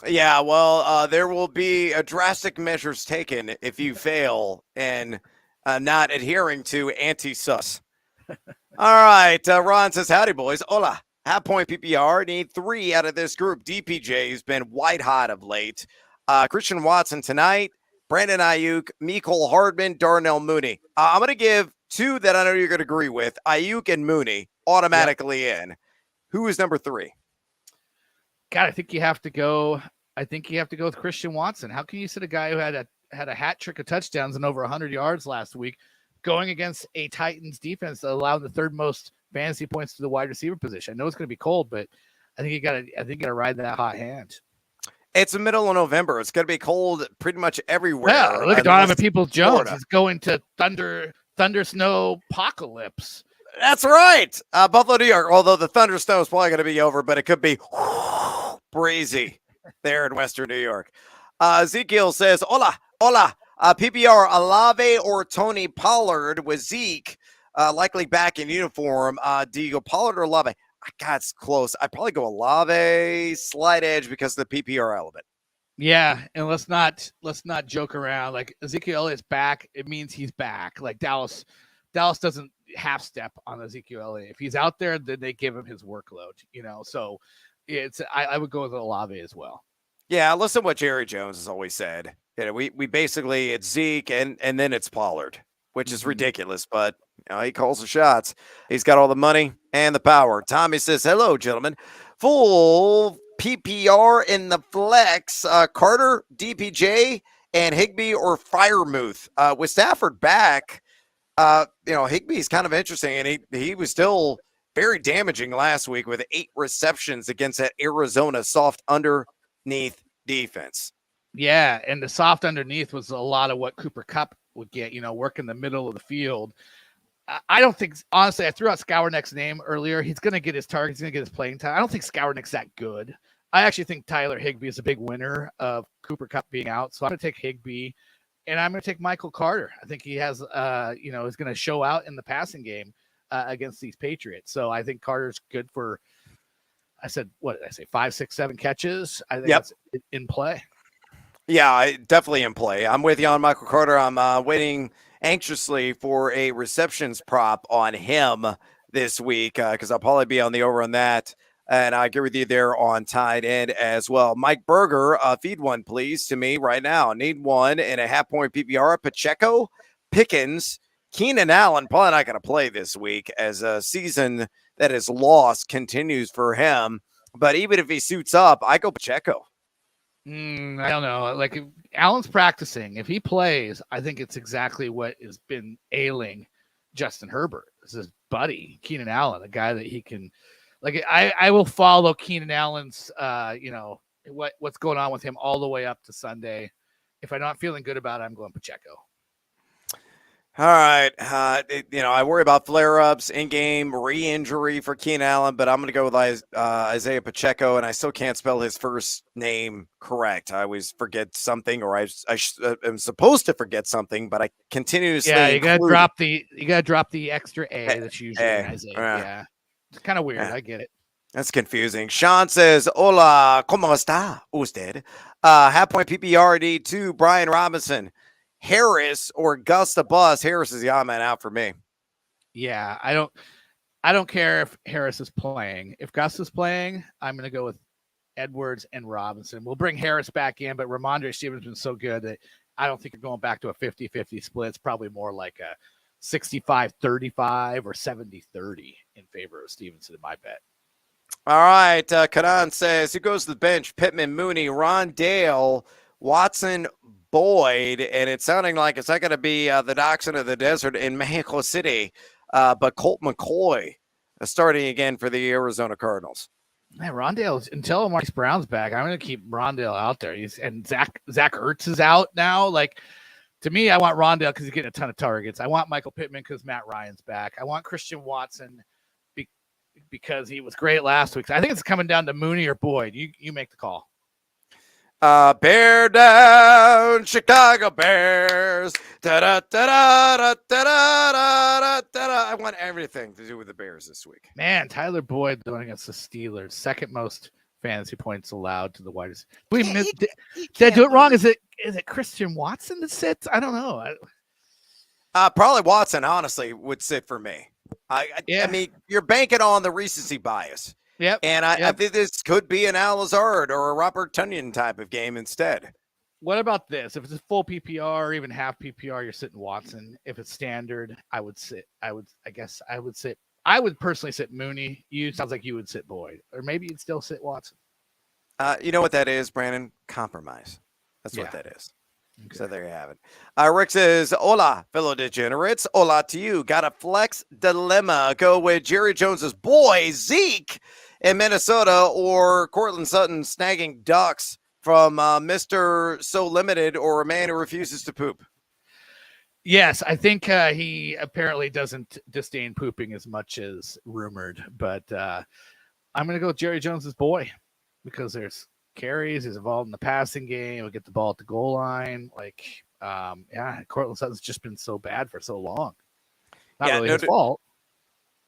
Yeah, well, there will be drastic measures taken if you fail and not adhering to anti-sus. All right, Ron says, howdy, boys. Hola. Half point PPR. Need 3 out of this group. DPJ has been white hot of late. Christian Watson tonight. Brandon Ayuk, Mecole Hardman, Darnell Mooney. I'm going to give 2 that I know you're going to agree with. Ayuk and Mooney automatically in. Who is number 3? God, I think you have to go with Christian Watson. How can you sit a guy who had a hat trick of touchdowns and over 100 yards last week going against a Titans defense that allowed the 3rd most fantasy points to the wide receiver position? I know it's going to be cold, but I think you got to ride that hot hand. It's the middle of November. It's going to be cold pretty much everywhere. Yeah, look at Donovan Peoples-Jones. He's going to thunder snow apocalypse. That's right. Buffalo, New York. Although the thunder snow is probably going to be over, but it could be breezy there in Western New York. Ezekiel says, hola. PPR, Olave or Tony Pollard with Zeke likely back in uniform. Do you go Pollard or Olave? God, it's close. I'd probably go Olave, slight edge because of the PPR element. Yeah, and let's not joke around. Like Ezekiel Elliott's back, it means he's back. Like Dallas doesn't half step on Ezekiel Elliott. If he's out there, then they give him his workload. So I would go with Olave as well. Yeah, listen to what Jerry Jones has always said. We basically it's Zeke and then it's Pollard, which is ridiculous, but he calls the shots. He's got all the money and the power. Tommy says, hello, gentlemen. Full PPR in the flex. Carter, DPJ, and Higbee or Freiermuth. With Stafford back, Higbee's kind of interesting, and he was still very damaging last week with 8 receptions against that Arizona soft underneath defense. Yeah, and the soft underneath was a lot of what Cooper Kupp would get, work in the middle of the field. I don't think, honestly, I threw out Skowronek's name earlier. He's going to get his targets. He's going to get his playing time. I don't think Skowronek's that good. I actually think Tyler Higbee is a big winner of Cooper Kupp being out. So I'm going to take Higbee, and I'm going to take Michael Carter. I think he has, is going to show out in the passing game against these Patriots. So I think Carter's good for, 5, 6, 7 catches. I think that's in play. Yeah, definitely in play. I'm with you on Michael Carter. I'm waiting anxiously for a receptions prop on him this week because I'll probably be on the over on that. And I agree with you there on tight end as well. Mike Berger, feed one, please, to me right now. Need 1.5 point PPR. Pacheco, Pickens, Keenan Allen, probably not going to play this week as a season that is lost continues for him. But even if he suits up, I go Pacheco. I don't know. Like if Allen's practicing, if he plays, I think it's exactly what has been ailing Justin Herbert. This is buddy Keenan Allen, a guy that he can. Like I will follow Keenan Allen's, what's going on with him all the way up to Sunday. If I'm not feeling good about it, I'm going Pacheco. All right. I worry about flare-ups, in-game re-injury for Keenan Allen, but I'm going to go with Isaiah Pacheco, and I still can't spell his first name correct. I always forget something, or am supposed to forget something, but I continuously Yeah, you include gotta drop the extra A eh, that's usually in eh, Isaiah. Yeah, it's kind of weird. eh. I get it. That's confusing. Sean says, "Hola, cómo está usted?" Half point PPRD to Brian Robinson, Harris or Gus the Bus. Harris is the odd man out for me. Yeah, I don't care if Harris is playing. If Gus is playing, I'm gonna go with Edwards and Robinson. We'll bring Harris back in, but Ramondre Stevens has been so good that I don't think you're going back to a 50-50 split. It's probably more like a 65-35 or 70-30 in favor of Stevenson in my bet. All right. Kanan says, who goes to the bench? Pittman, Mooney, Rondale, Watson, Boyd. And it's sounding like it's not going to be the Dachshund of the Desert in Mexico City, but Colt McCoy starting again for the Arizona Cardinals. Man, Rondale, until Marcus Brown's back, I'm going to keep Rondale out there. And Zach Ertz is out now. Like, to me, I want Rondale because he's getting a ton of targets. I want Michael Pittman because Matt Ryan's back. I want Christian Watson because he was great last week. So I think it's coming down to Mooney or Boyd. You make the call. Bear down, Chicago Bears. I want everything to do with the Bears this week. Man, Tyler Boyd going against the Steelers, second most fantasy points allowed to the wide receiver. Did I do it wrong? Is it Christian Watson that sits? I don't know. Probably Watson, honestly, would sit for me. I mean, you're banking on the recency bias. Yep. And I think this could be an Al Lazard or a Robert Tunyon type of game instead. What about this? If it's a full PPR or even half PPR, you're sitting Watson. If it's standard, I would personally sit Mooney. Sounds like you would sit Boyd, or maybe you'd still sit Watson. You know what that is, Brandon? Compromise. That's what that is. Okay. So there you have it. Rick says, hola, fellow degenerates. Hola to you. Got a flex dilemma. Go with Jerry Jones's boy, Zeke, in Minnesota, or Cortland Sutton snagging ducks from Mr. So Limited, or a man who refuses to poop. Yes, I think he apparently doesn't disdain pooping as much as rumored, but I'm going to go with Jerry Jones's boy because there's carries, he's involved in the passing game, he'll get the ball at the goal line. Cortland Sutton's just been so bad for so long. Not really his fault.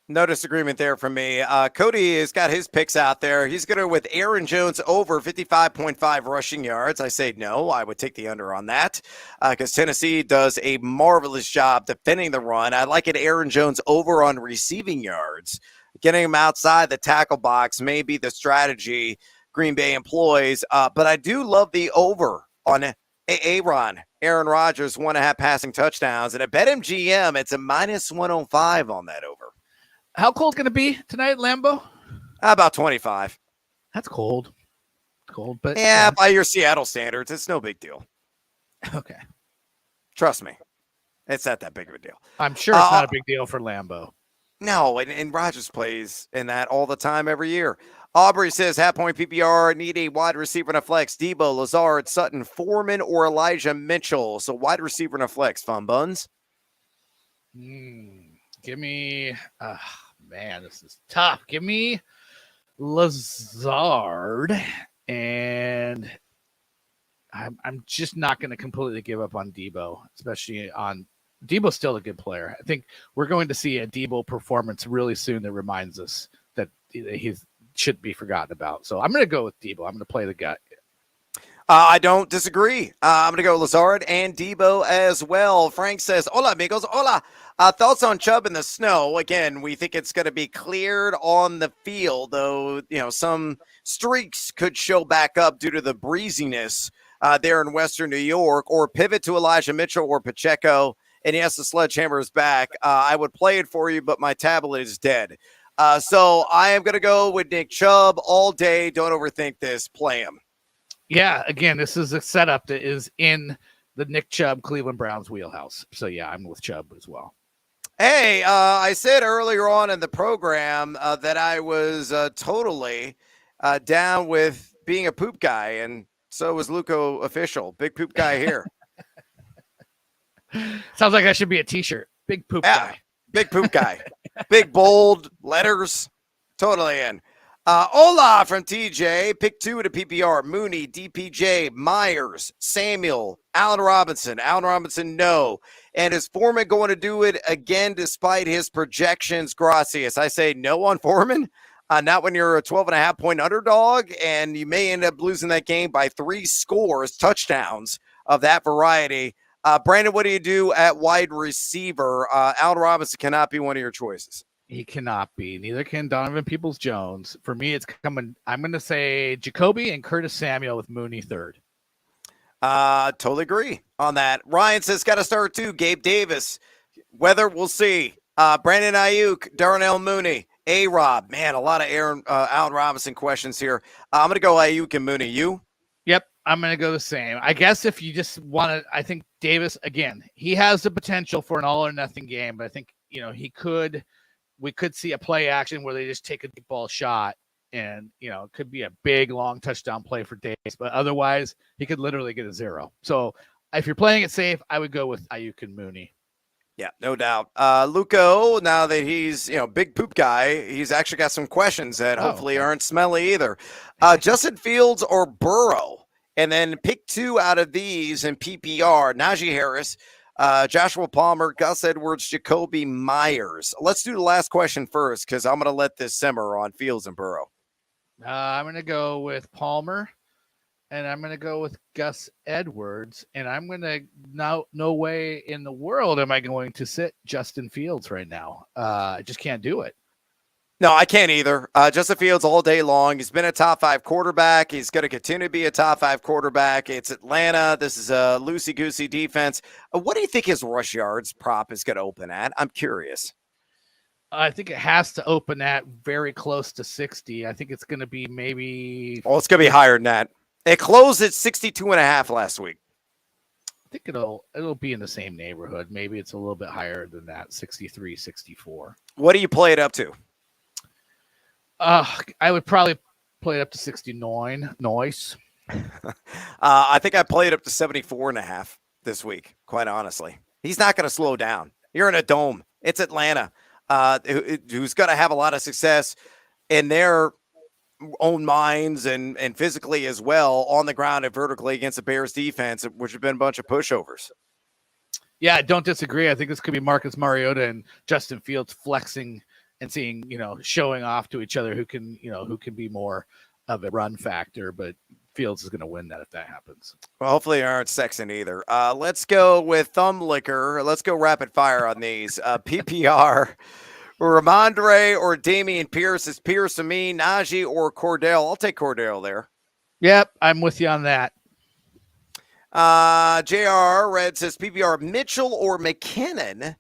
No disagreement there from me. Cody has got his picks out there. He's going to with Aaron Jones over 55.5 rushing yards. I say no. I would take the under on that because Tennessee does a marvelous job defending the run. I like it. Aaron Jones over on receiving yards. Getting him outside the tackle box may be the strategy Green Bay employs, but I do love the over on Aaron Rodgers, 1.5 passing touchdowns. And at BetMGM, it's a -105 on that over. How cold going to be tonight at Lambeau? About 25. That's cold. Cold, but yeah, by your Seattle standards, it's no big deal. Okay. Trust me. It's not that big of a deal. I'm sure it's not a big deal for Lambeau. No, and Rodgers plays in that all the time every year. Aubrey says, half point PPR, need a wide receiver and a flex. Debo, Lazard, Sutton, Foreman, or Elijah Mitchell. So wide receiver and a flex. Fun buns. Give me, man, this is tough. Give me Lazard, and I'm just not going to completely give up on Debo, especially on Debo's still a good player. I think we're going to see a Debo performance really soon that reminds us that he shouldn't be forgotten about. So I'm going to go with Debo. I'm going to play the gut. I don't disagree. I'm going to go Lazard and Debo as well. Frank says, hola, amigos. Hola. Thoughts on Chubb in the snow? Again, we think it's going to be cleared on the field, though, some streaks could show back up due to the breeziness there in Western New York, or pivot to Elijah Mitchell or Pacheco. And yes, the sledgehammer is back. I would play it for you, but my tablet is dead. So I am going to go with Nick Chubb all day. Don't overthink this. Play him. Yeah, again, this is a setup that is in the Nick Chubb Cleveland Browns wheelhouse. So, yeah, I'm with Chubb as well. Hey, I said earlier on in the program that I was totally down with being a poop guy, and so was Luco Official. Big poop guy here. Sounds like that should be a t-shirt. Big poop guy. Big poop guy. Big bold letters. Totally in. Hola from TJ. Pick 2 to PPR. Mooney, DPJ, Myers, Samuel, Allen Robinson. Allen Robinson, no. And is Foreman going to do it again despite his projections? Gracias. I say no on Foreman. Not when you're a 12.5-point underdog, and you may end up losing that game by 3 scores, touchdowns of that variety. Brandon, what do you do at wide receiver? Allen Robinson cannot be one of your choices. He cannot be. Neither can Donovan Peoples-Jones. For me, it's coming. I'm going to say Jacoby and Curtis Samuel with Mooney third. Totally agree on that. Ryan says got to start too. Gabe Davis. Weather, we'll see. Brandon Ayuk, Darnell Mooney, A-Rob. Man, a lot of Allen Robinson questions here. I'm going to go Ayuk and Mooney. You? Yep, I'm going to go the same. I guess if you just want to, I think Davis, again, he has the potential for an all-or-nothing game, but I think, we could see a play action where they just take a deep ball shot and, it could be a big, long touchdown play for Davis, but otherwise he could literally get a 0. So if you're playing it safe, I would go with Ayuk and Mooney. Yeah, no doubt. Luco, now that he's, big poop guy, he's actually got some questions that hopefully aren't smelly either. Justin Fields or Burrow? And then pick 2 out of these in PPR. Najee Harris, Joshua Palmer, Gus Edwards, Jacoby Myers. Let's do the last question first because I'm going to let this simmer on Fields and Burrow. I'm going to go with Palmer, and I'm going to go with Gus Edwards, and I'm going to no way in the world am I going to sit Justin Fields right now. I just can't do it. No, I can't either. Justin Fields all day long. He's been a top 5 quarterback. He's going to continue to be a top 5 quarterback. It's Atlanta. This is a loosey-goosey defense. What do you think his rush yards prop is going to open at? I'm curious. I think it has to open at very close to 60. I think it's going to be maybe. Oh, it's going to be higher than that. It closed at 62.5 last week. I think it'll be in the same neighborhood. Maybe it's a little bit higher than that, 63, 64. What do you play it up to? I would probably play it up to 69. Nice. I think I played up to 74.5 this week, quite honestly. He's not going to slow down. You're in a dome. It's Atlanta, who's going to have a lot of success in their own minds and physically as well on the ground and vertically against the Bears defense, which have been a bunch of pushovers. Yeah, I don't disagree. I think this could be Marcus Mariota and Justin Fields flexing and seeing, showing off to each other who can be more of a run factor, but Fields is going to win that if that happens. Well, hopefully they aren't sexing either. Let's go with thumb liquor. Let's go rapid fire on these. PPR, Ramondre or Damian Pierce. Is Pierce to me, Najee or Cordell? I'll take Cordell there. Yep, I'm with you on that. JR Red says PPR, Mitchell or McKinnon.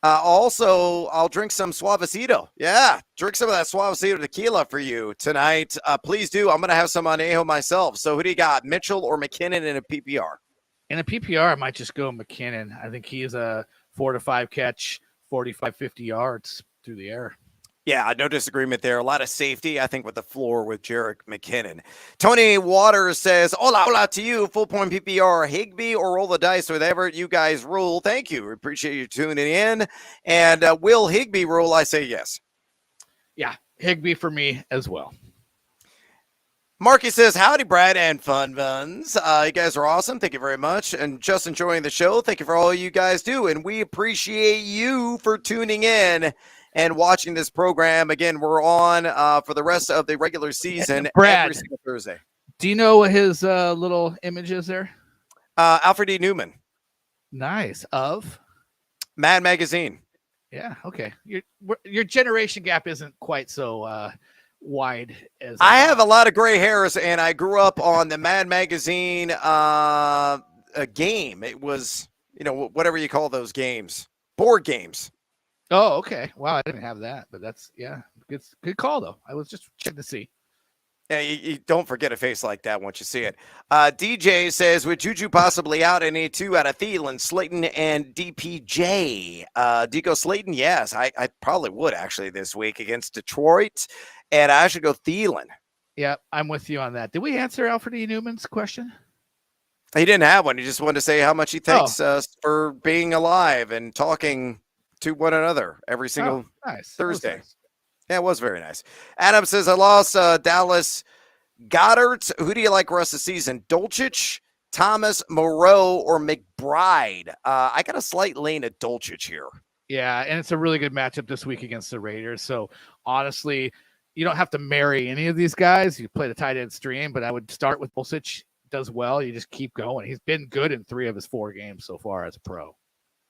Also, I'll drink some Suavecito. Yeah, drink some of that Suavecito tequila for you tonight. Please do. I'm going to have some Anejo myself. So who do you got, Mitchell or McKinnon in a PPR? In a PPR, I might just go McKinnon. I think he is a 4 to 5 catch, 45, 50 yards through the air. Yeah, no disagreement there. A lot of safety, I think, with the floor with Jerick McKinnon. Tony Waters says, hola to you, full point PPR, Higbee or roll the dice, whatever you guys rule. Thank you. We appreciate you tuning in. And will Higbee rule? I say yes. Yeah, Higbee for me as well. Marky says, howdy, Brad and Fun Buns. You guys are awesome. Thank you very much. And just enjoying the show. Thank you for all you guys do. And we appreciate you for tuning in and watching this program. Again, we're on for the rest of the regular season. Brad, every single Thursday. Do you know what his little image is there? Alfred E. Newman. Nice. Of? Mad Magazine. Yeah, okay. Your generation gap isn't quite so wide as I have a lot of gray hairs, and I grew up on the Mad Magazine game. It was, whatever you call those games. Board games. Oh, okay. Wow, I didn't have that, but that's, good call, though. I was just checking to see. Yeah, you don't forget a face like that once you see it. DJ says, with Juju possibly out, I need 2 out of Thielen, Slayton, and DPJ. Deco Slayton, yes, I probably would actually this week against Detroit, and I should go Thielen. Yeah, I'm with you on that. Did we answer Alfred E. Newman's question? He didn't have one. He just wanted to say how much he thanks us for being alive and talking to one another every single Thursday. Nice. Yeah, it was very nice. Adam says, I lost Dallas Goddard. Who do you like rest of the season? Dolchich, Thomas, Moreau, or McBride? I got a slight lean at Dolchich here. Yeah, and it's a really good matchup this week against the Raiders. So, honestly, you don't have to marry any of these guys. You play the tight end stream, but I would start with Dolchich. Does well. You just keep going. He's been good in 3 of his 4 games so far as a pro.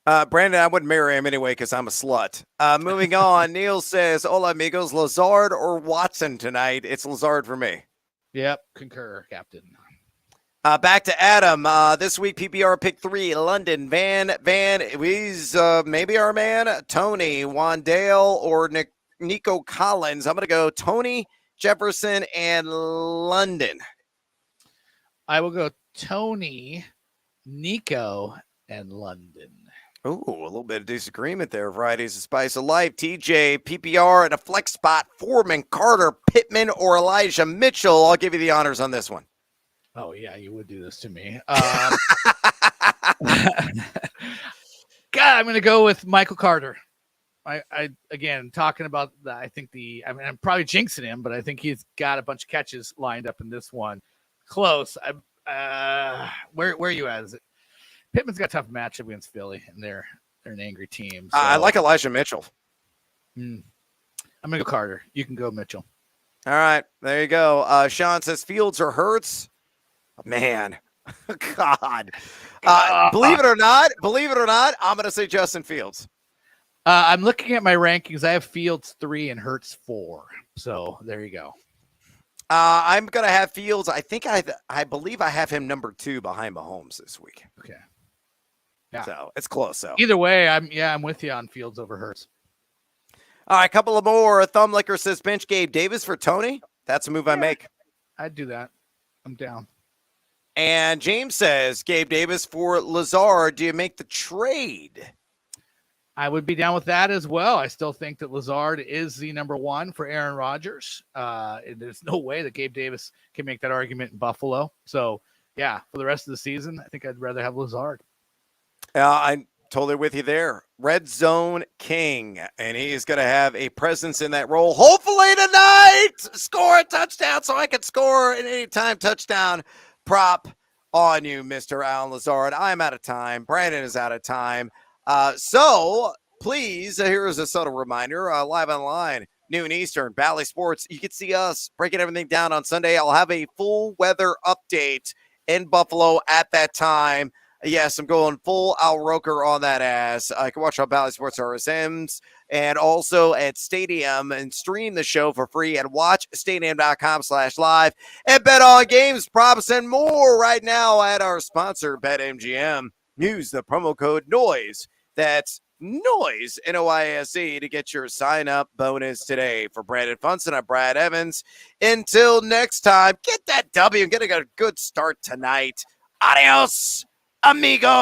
Brandon, I wouldn't marry him anyway because I'm a slut. Moving on, Neil says, hola, amigos, Lazard or Watson tonight? It's Lazard for me. Yep, concur, Captain. Back to Adam. This week, PPR pick 3, London. Van, he's maybe our man, Tony, Wandale, or Nico Collins. I'm going to go Tony, Jefferson, and London. I will go Tony, Nico, and London. Ooh, a little bit of disagreement there. Varieties of Spice of Life. TJ, PPR, and a flex spot. Foreman, Carter, Pittman, or Elijah Mitchell. I'll give you the honors on this one. Oh, yeah, you would do this to me. God, I'm going to go with Michael Carter. I again, talking about the, I'm probably jinxing him, but I think he's got a bunch of catches lined up in this one. Close. Where are you at? Is it? Pittman's got a tough matchup against Philly, and they're an angry team. So. I like Elijah Mitchell. I'm going to go Carter. You can go Mitchell. All right, there you go. Sean says Fields or Hurts. Man, God. Believe it or not, I'm going to say Justin Fields. I'm looking at my rankings. I have Fields 3 and Hurts 4. So there you go. I'm going to have Fields. I believe I have him number 2 behind Mahomes this week. Okay. Yeah. So it's close. So either way, I'm with you on Fields over Hurts. All right, a couple of more. Thumb Licker says bench Gabe Davis for Tony. That's a move I make. I'd do that. I'm down. And James says Gabe Davis for Lazard. Do you make the trade? I would be down with that as well. I still think that Lazard is the number 1 for Aaron Rodgers. There's no way that Gabe Davis can make that argument in Buffalo. So, yeah, for the rest of the season, I think I'd rather have Lazard. I'm totally with you there. Red Zone King, and he is going to have a presence in that role. Hopefully tonight, score a touchdown so I can score an anytime touchdown prop on you, Mr. Alan Lazard. I'm out of time. Brandon is out of time. So please, here is a subtle reminder, live online, noon Eastern, Bally Sports. You can see us breaking everything down on Sunday. I'll have a full weather update in Buffalo at that time. Yes, I'm going full Al Roker on that ass. I can watch on Bally Sports RSMs and also at Stadium and stream the show for free at watchstadium.com/live and bet on games, props, and more right now at our sponsor, BetMGM. Use the promo code NOISE. That's NOISE, NOISE, to get your sign-up bonus today. For Brandon Funston, I'm Brad Evans. Until next time, get that W and get a good start tonight. Adios, amigo.